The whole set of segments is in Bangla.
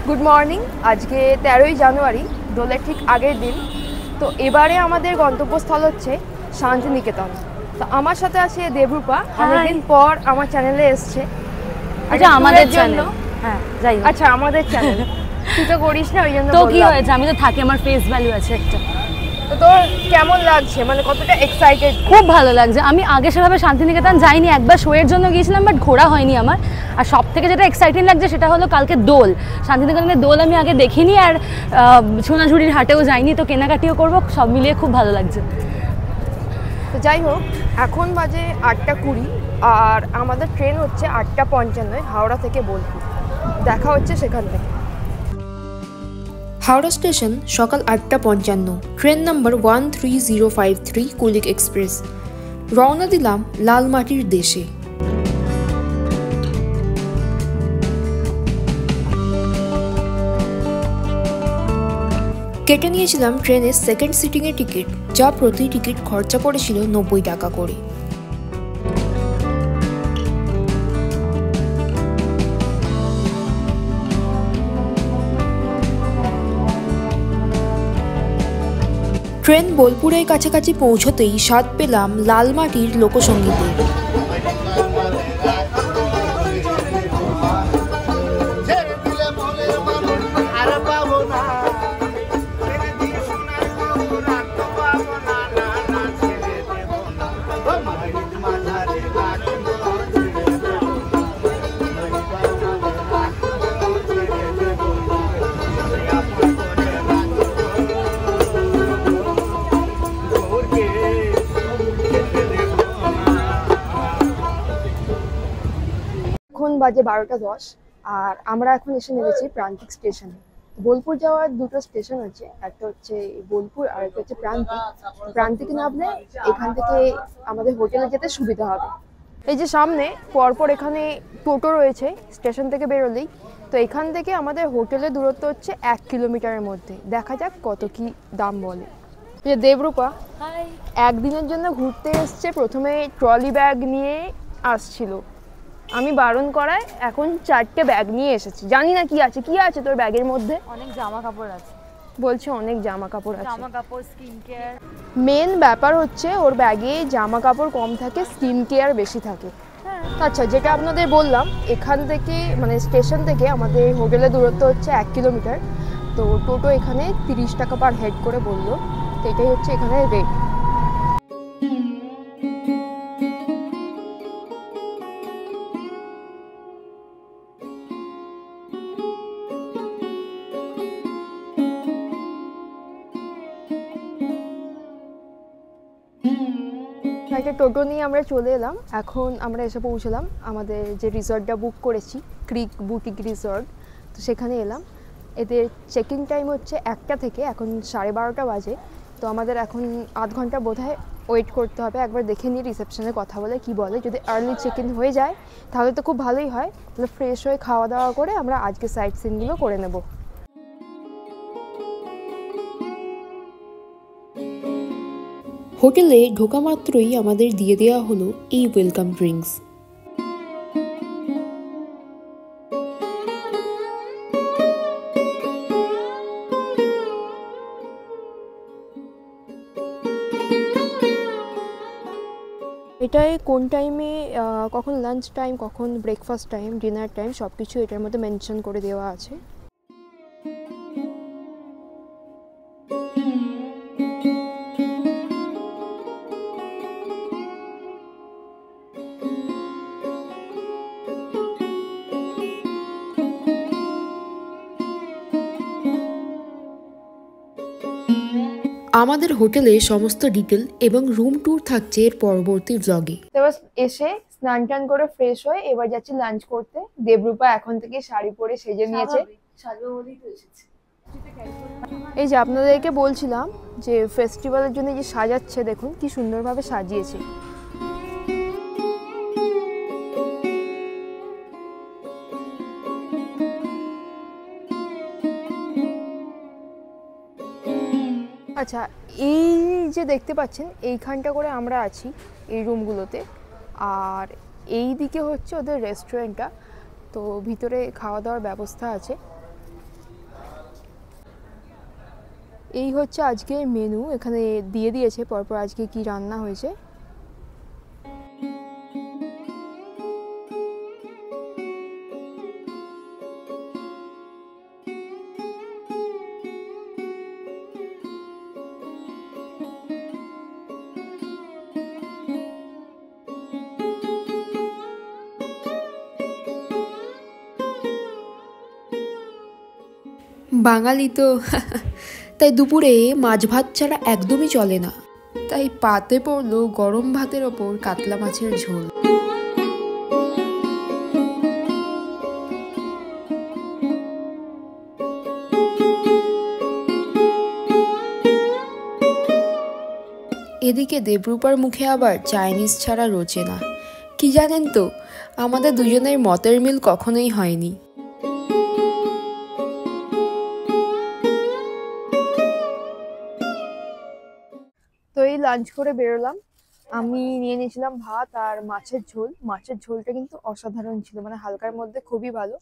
Good morning. আজকে 13ই জানুয়ারি, দোলের ঠিক আগের দিন। তো এবারে আমাদের গন্তব্যস্থল হচ্ছে শান্তিনিকেতন। তো আমার সাথে আছে দেবরূপা, অনেকদিন পর আমার চ্যানেলে এসছে। আচ্ছা, আমাদের জন্য। হ্যাঁ, যাই হোক। আচ্ছা, আমাদের চ্যানেল তুই তো করিস না, ওই জন্য তো কি হয়েছে, আমি তো থাকি, আমার ফেস ভ্যালু আছে একটা। তো তোর কেমন লাগছে, মানে কতটা এক্সাইটেড? খুব ভালো লাগছে। আমি আগে সেভাবে শান্তিনিকেতন যাইনি, একবার শোয়ের জন্য গিয়েছিলাম, বাট ঘোরা হয়নি আমার। আর সব থেকে যেটা এক্সাইটিং লাগছে সেটা হলো কালকে দোল। শান্তিনিকেতনের দোল আমি আগে দেখিনি, আর সোনাঝুরির হাটেও যাইনি, তো কেনাকাটিও করবো, সব মিলিয়ে খুব ভালো লাগছে। তো যাই হোক, এখন বাজে 8:20 আর আমাদের ট্রেন হচ্ছে 8:55 হাওড়া থেকে বোলপুর। দেখা হচ্ছে সেখান থেকে। হাওড়া স্টেশন সকাল 8:55, ট্রেন নম্বর 13053 কুলিক এক্সপ্রেস। রওনা দিলাম লাল মাটির দেশে। কেটে নিয়েছিলাম ট্রেনের সেকেন্ড সিটিংয়ের টিকিট, যা প্রতি টিকিট খরচা পড়েছিল 90 টাকা করে। ট্রেন বোলপুরের কাছাকাছি পৌঁছতেই স্বাদ পেলাম লাল মাটির লোকসঙ্গীতের। এখন বাজে 12:10 আর আমরা এখন এসে নেমেছি প্রান্তিক স্টেশনে। বোলপুর যাওয়ার দুটো স্টেশন আছে, একটা হচ্ছে বোলপুর আর একটা হচ্ছে প্রান্তিক। প্রান্তিকে নামলে এখান থেকে আমাদের হোটেলে যেতে সুবিধা হবে। এই যে সামনে পরপর এখানে টোটো রয়েছে স্টেশন থেকে বেরোলেই। তো এখান থেকে আমাদের হোটেলের দূরত্ব হচ্ছে 1 কিলোমিটারের মধ্যে। দেখা যাক কত কি দাম বলে। যে দেবরূপা একদিনের জন্য ঘুরতে এসছে, প্রথমে ট্রলি ব্যাগ নিয়ে আসছিল, আমি বারণ করায় এখন 4টে ব্যাগ নিয়ে এসেছি। জানি না কি আছে। কি আছে তোর ব্যাগের মধ্যে? অনেক জামা কাপড় আছে। বলছে অনেক জামা কাপড় আছে। জামা কাপড়, স্কিন কেয়ার। মেন ব্যাপার হচ্ছে ওর ব্যাগে জামা কাপড় কম থাকে, স্কিন কেয়ার বেশি থাকে। আচ্ছা, যেটা আপনাদের বললাম, এখান থেকে মানে স্টেশন থেকে আমাদের হোটেলের দূরত্ব হচ্ছে 1 কিলোমিটার। তো টোটো এখানে 30 টাকা পার হেড করে বললো। তো এটাই হচ্ছে এখানে রেট। একটা টোটো নিয়ে আমরা চলে এলাম। এখন আমরা এসে পৌঁছলাম আমাদের যে রিসর্টটা বুক করেছি, ক্রিক বুটিক রিসর্ট। তো সেখানে এলাম। এদের চেকিং টাইম হচ্ছে 1টা থেকে, এখন 12:30 বাজে। তো আমাদের এখন আধ ঘন্টা বোধহয় ওয়েট করতে হবে। একবার দেখে নিই রিসেপশনে কথা বলে কি বলে। যদি আর্লি চেক ইন হয়ে যায় তাহলে তো খুব ভালোই হয়। তাহলে ফ্রেশ হয়ে খাওয়া দাওয়া করে আমরা আজকে সাইট সিনগুলো করে নেব। হোটেলে ঢোকা মাত্রই আমাদের দিয়ে দেওয়া হলো এই ওয়েলকাম ড্রিঙ্কস। এটায় কোন টাইমে কখন লাঞ্চ টাইম, কখন ব্রেকফাস্ট টাইম, ডিনার টাইম সব কিছু এটার মধ্যে মেনশন করে দেওয়া আছে। আমাদের হোটেলে সমস্ত ডিটেল এবং রুম ট্যুর থাকছে এর পরবর্তী ব্লগে। এবার এসে স্নান টান করে ফ্রেশ হয়ে এবার যাচ্ছি লাঞ্চ করতে। দেবরূপা এখন থেকে শাড়ি পরে সেজে নিয়েছে। এই যে আপনাদেরকে বলছিলাম যে ফেস্টিভ্যালের জন্য যে সাজাচ্ছে, দেখুন কি সুন্দরভাবে সাজিয়েছে। আচ্ছা, এই যে দেখতে পাচ্ছেন এইখানটা করে আমরা আছি এই রুমগুলোতে, আর এই দিকে হচ্ছে ওদের রেস্টুরেন্টটা। তো ভিতরে খাওয়া দাওয়ার ব্যবস্থা আছে। এই হচ্ছে আজকে মেনু, এখানে দিয়ে দিয়েছে পরপর আজকে কি রান্না হয়েছে। বাঙালি তো তাই দুপুরে মাছ ভাত ছাড়া একদমই চলে না, তাই পাতে পড়লো গরম ভাতের ওপর কাতলা মাছের ঝোল। এদিকে দেবরূপার মুখে আবার চাইনিজ ছাড়া রোচে না। কি জানেন তো, আমাদের দুজনের মতের মিল কখনোই হয়নি। তো এই লাঞ্চ করে বেরোলাম। আমি নিয়ে নিয়েছিলাম ভাত আর মাছের ঝোল। মাছের ঝোলটা কিন্তু অসাধারণ ছিল, মানে হালকার মধ্যে খুবই ভালো।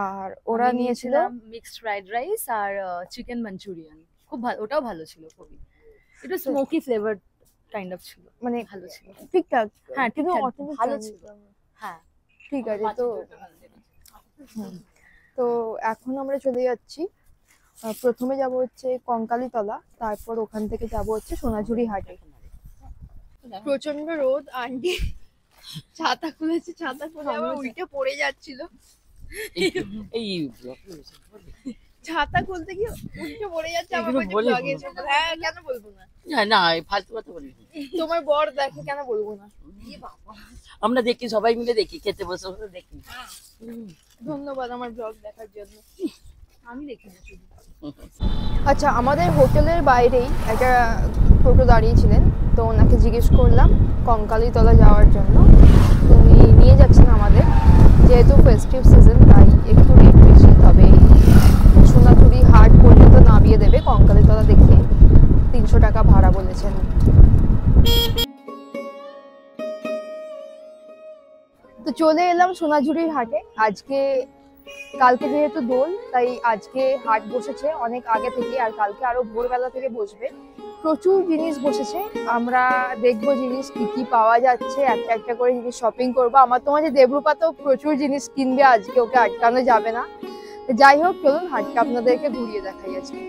আর ওরা নিয়েছিল মিক্সড ফ্রাইড রাইস আর চিকেন মাঞ্চুরিয়ান, খুব ভালো, ওটাও ভালো ছিল, খুবই একটু স্মোকি ফ্লেভার কাইন্ড অফ ছিল, মানে ভালো ছিল। ঠিকঠাক, হ্যাঁ কিন্তু ঠিকঠাক, authentic ভালো Chinese ছিল। হ্যাঁ ঠিক আছে। তো এখন আমরা চলে যাচ্ছি, প্রথমে যাব হচ্ছে কঙ্কালীতলা, তারপর ওখান থেকে যাব হচ্ছে সোনাঝুরি হাটে। প্রচন্ড রোদ, আন্টি ছাতা খুলেছে, ছাতা খুলে আবার উল্টে পড়ে যাচ্ছিল। এই ছাতা খুলতে গিয়ে উল্টে পড়ে যাচ্ছে, আমার কাছে ব্লগে এসে। হ্যাঁ, কেন বলবো না? না ফালতু কথা বলি না। তোমার বর দেখে, কেন বলবো না? আমরা দেখি, সবাই মিলে দেখি, খেতে বসে বসে দেখি। ধন্যবাদ আমার ব্লগ দেখার জন্য। আমি দেখি না শুধু। আচ্ছা, আমাদের হোটেলের বাইরেই একটা টোটো দাঁড়িয়েছিলেন, তো ওনাকে জিজ্ঞেস করলাম কঙ্কালীতলা যাওয়ার জন্য। তো উনি নিয়ে যাচ্ছেন আমাদের, যেহেতু ফেস্টিভ সিজন তাই একটু রেট বেশি, তবে সোনাঝুরি হাট পর্যন্ত নামিয়ে দেবে, কঙ্কালীতলা দেখিয়ে 300 টাকা ভাড়া বলেছেন। তো চলে এলাম সোনাঝুরির হাটে। কালকে যেহেতু দোল, তাই আজকে হাট বসেছে অনেক আগে থেকে, আর কালকে আরো ভোরবেলা থেকে বসবে। প্রচুর জিনিস বসেছে, আমরা দেখবো জিনিস কি কি পাওয়া যাচ্ছে, একটা একটা করে জিনিস শপিং করবো। আমার তোমার যে দেবরূপা তো প্রচুর জিনিস কিনবে আজকে, ওকে আটকানো যাবে না। যাই হোক, চলুন হাটটা আপনাদেরকে ঘুরিয়ে দেখাই আজকে।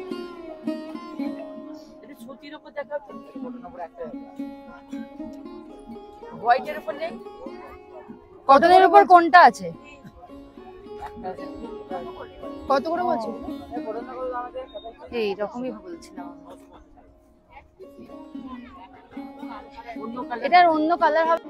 এটা সুতির উপর দেখা হোয়াইটের উপর নেই, কটনের উপর কোনটা আছে? কত করে বলছো? এই রকমই বলছিলাম, এটার অন্য কালার হবে।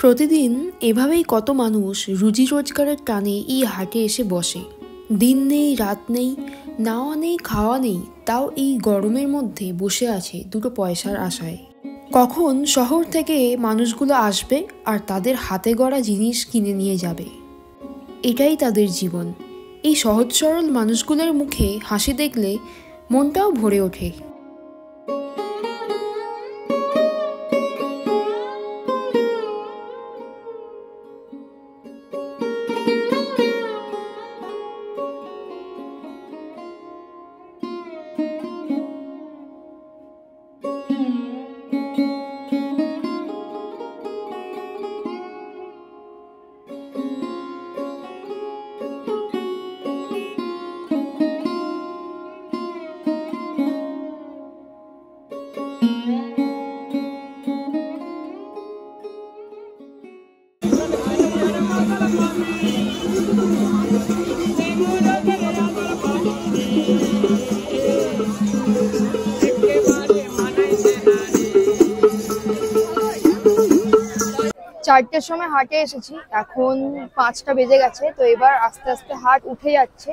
প্রতিদিন এভাবেই কত মানুষ রুজি রোজগারের টানে এই হাটে এসে বসে। দিন নেই রাত নেই, নাওয়া নেই খাওয়া নেই, তাও এই গরমের মধ্যে বসে আছে দুটো পয়সার আশায়। কখন শহর থেকে মানুষগুলো আসবে আর তাদের হাতে গড়া জিনিস কিনে নিয়ে যাবে, এটাই তাদের জীবন। এই সহজ সরল মানুষগুলোর মুখে হাসি দেখলে মনটাও ভরে ওঠে। চারটের সময় হাটে এসেছি, এখন 5টা বেজে গেছে। তো এবার আস্তে আস্তে হাট উঠে যাচ্ছে।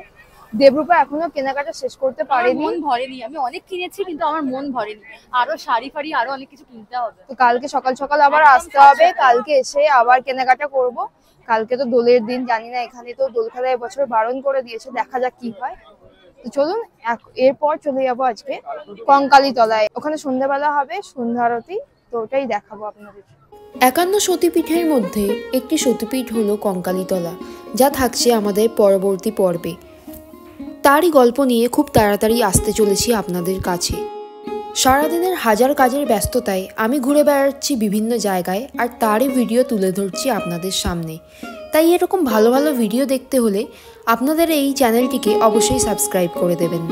দেবরূপা এখনো কেনাকাটা শেষ করতে আমার পারেনি। মন ভরেনি, আমি অনেক কিনেছি কিন্তু আমার মন ভরেনি, আরো শাড়ি ফাড়ি আরো অনেক কিছু কিনতে হবে। তো কালকে সকাল সকাল আবার আসতে হবে, কালকে এসে আবার কেনাকাটা করব। কালকে তো দোলের দিন, জানি না, এখানে তো দোল খেলা এবছর বারণ করে দিয়েছে, দেখা যাক কি হয়। তো চলুন এরপর চলে যাবো আজকে কঙ্কালী তলায়, ওখানে সন্ধ্যাবেলা হবে সন্ধ্যা আরতি, তো ওটাই দেখাবো আপনাদের। 51 সতীপীঠের মধ্যে একটি সতীপীঠ হলো কঙ্কালীতলা, যা থাকছে আমাদের পরবর্তী পর্বে। তারই গল্প নিয়ে খুব তাড়াতাড়ি আসতে চলেছি আপনাদের কাছে। সারাদিনের হাজার কাজের ব্যস্ততায় আমি ঘুরে বেড়াচ্ছি বিভিন্ন জায়গায়, আর তারই ভিডিও তুলে ধরছি আপনাদের সামনে। তাই এরকম ভালো ভালো ভিডিও দেখতে হলে আপনাদের এই চ্যানেলটিকে অবশ্যই সাবস্ক্রাইব করে দেবেন।